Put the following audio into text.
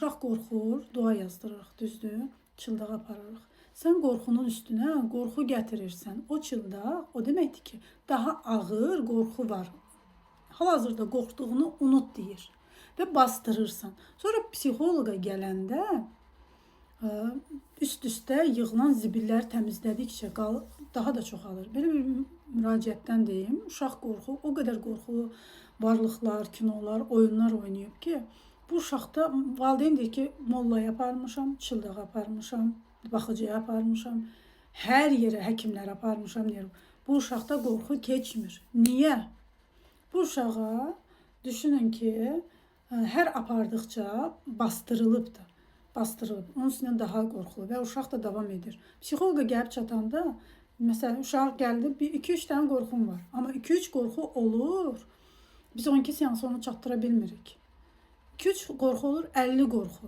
Uşaq qorxur, dua yazdırırıq, düzdür? Çıldaq aparırıq. Sən qorxunun üstünə qorxu gətirirsən. O çıldaq, o deməkdir ki, daha ağır qorxu var. Hal-hazırda qorxduğunu unut deyir və bastırırsan. Sonra psixoloqa gələndə üst-üstə yığılan zibillər təmizlədikcə daha da çoxalır. Belə bir müraciətdən deyim, uşaq qorxu, o qədər qorxulu varlıqlar, kinolar, oyunlar oynayıb ki, bu uşaqda valideyn deyir ki, mollaya aparmışam, çıldağa aparmışam, baxıcıya aparmışam, hər yerə həkimlərə aparmışam deyir. Bu uşaqda qorxu keçmir. Niyə? Bu uşağa düşünün ki, hər apardıqca bastırılıb da. Bastırılıb. Onun üstündən daha qorxulu və uşaq da davam edir. Psixoloqa gəlib çatanda, məsələn, uşaq gəldi, 2-3 dənə qorxum var. Amma 2-3 qorxu olur, biz 12 seans onu çatdıra bilmirik. 2-3 qorxu olur, 50 qorxu.